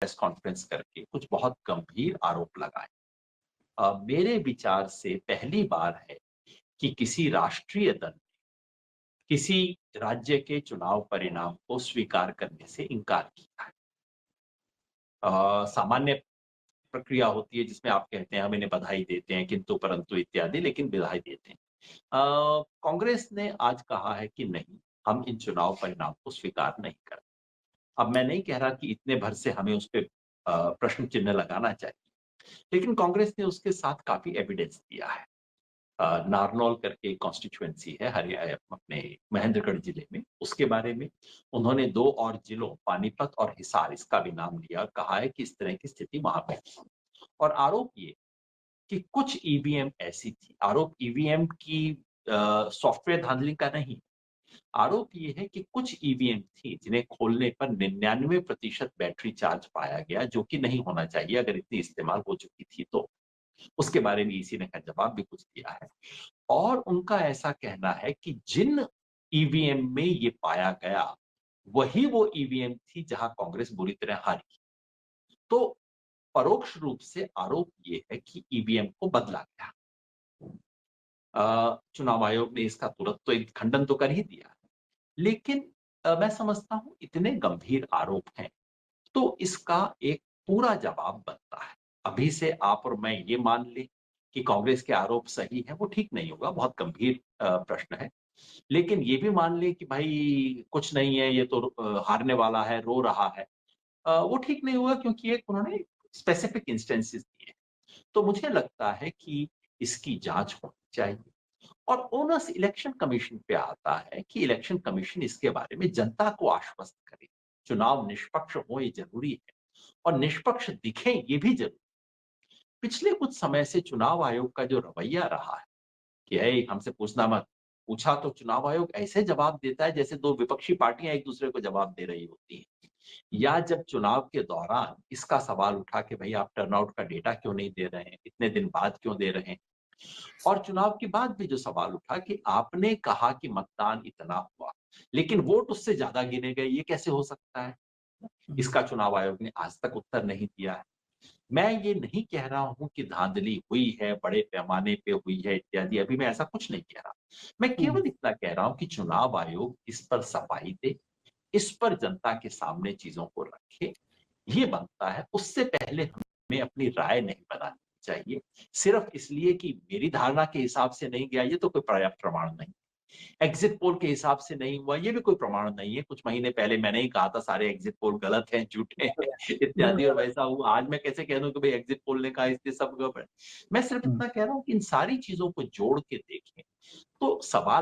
Press conference करके कुछ बहुत गंभीर आरोप लगाए। मेरे विचार से पहली बार है कि किसी राष्ट्रीय दल ने किसी राज्य के चुनाव परिणाम को स्वीकार करने से इनकार किया है। सामान्य प्रक्रिया होती है जिसमें आप कहते हैं हम इन्हें बधाई देते हैं, किंतु परंतु इत्यादि, लेकिन बधाई देते हैं। कांग्रेस ने आज कहा है कि नहीं, हम इन चुनाव परिणाम को स्वीकार नहीं कर। अब मैं नहीं कह रहा कि इतने भर से हमें उस पे प्रश्न चिन्ह लगाना चाहिए, लेकिन कांग्रेस ने उसके साथ काफ़ी एविडेंस दिया है। नारनौल करके कॉन्स्टिट्यूएंसी है अपने महेंद्रगढ़ जिले में, उसके बारे में उन्होंने 2 और जिलों पानीपत और हिसार इसका भी नाम लिया और कहा है कि इस तरह की स्थिति वहाँ पे है। और आरोप ये कि कुछ ईवीएम ऐसी थी, आरोप ईवीएम की सॉफ्टवेयर धांधली का नहीं, आरोप ये है कि कुछ ईवीएम थी जिन्हें खोलने पर 99% बैटरी चार्ज पाया गया, जो कि नहीं होना चाहिए अगर इतनी इस्तेमाल हो चुकी थी तो। उसके बारे में ईसी ने जवाब भी कुछ दिया है। और उनका ऐसा कहना है कि जिन ईवीएम में ये पाया गया, वही वो ईवीएम थी जहां कांग्रेस बुरी तरह हारी। तो परोक्ष रूप से आरोप ये है कि ईवीएम को बदला गया। चुनाव आयोग ने इसका तुरंत तो एक खंडन तो कर ही दिया, लेकिन मैं समझता हूं इतने गंभीर आरोप हैं, तो इसका एक पूरा जवाब बनता है। अभी से आप और मैं ये मान लें कि कांग्रेस के आरोप सही हैं, वो ठीक नहीं होगा, बहुत गंभीर प्रश्न है। लेकिन ये भी मान लें कि भाई कुछ नहीं है, ये तो हारने वाला है, रो रहा है। वो ठीक नहीं होगा क्योंकि एक उन्होंने स्पेसिफिक इंस्टेंसेस दिए। तो मुझे लगता है कि इसकी जाँच होनी चाहिए और ओनस इलेक्शन कमीशन पे आता है कि इलेक्शन कमीशन इसके बारे में जनता को आश्वस्त करे। चुनाव निष्पक्ष हो ये ज़रूरी है और निष्पक्ष दिखें ये भी ज़रूरी। पिछले कुछ समय से चुनाव आयोग का जो रवैया रहा है कि "ऐ हमसे पूछना मत।" पूछा तो चुनाव आयोग ऐसे जवाब देता है जैसे 2 विपक्षी पार्टियाँ एक-दूसरे को जवाब दे रही होती हैं। या जब चुनाव के दौरान इसका सवाल उठा कि भई आप टर्नआउट का डेटा क्यों नहीं दे रहे हैं? इतने दिन बाद क्यों दे रहे हैं? और चुनाव के बाद भी जो सवाल उठा कि आपने कहा कि मतदान इतना हुआ, लेकिन वोट उससे ज़्यादा गिने गए, ये कैसे हो सकता है? हुँ, इसका चुनाव आयोग ने आज तक उत्तर नहीं दिया है। मैं ये नहीं कह रहा हूँ कि धांधली हुई है, बड़े पैमाने पे हुई है इत्यादि, अभी मैं ऐसा कुछ नहीं कह रहा। मैं हुँ, केवल इतना कह रहा हूँ कि चुनाव आयोग इस पर सफाई दे, इस पर जनता के सामने चीज़ों को रखे, ये बनता है। उससे पहले हमें अपनी राय नहीं बनानी चाहिए, सिर्फ़ इसलिए कि मेरी धारणा के हिसाब से नहीं गया, ये तो कोई पर्याप्त प्रमाण नहीं। एग्ज़िट पोल के हिसाब से नहीं हुआ, ये भी कोई प्रमाण नहीं है। कुछ महीने पहले मैंने ही कहा था सारे एग्ज़िट पोल गलत हैं, झूठे हैं इत्यादि और बिल्कुल। वैसा हुआ। आज मैं कैसे कह दूँ कि भई एग्ज़िट पोल ने कहा इसलिए सब गड़बड़ है। मैं सिर्फ़ हुँ। इतना कह रहा हूँ कि इन सारी चीज़ों को जोड़ के देखें, तो सवाल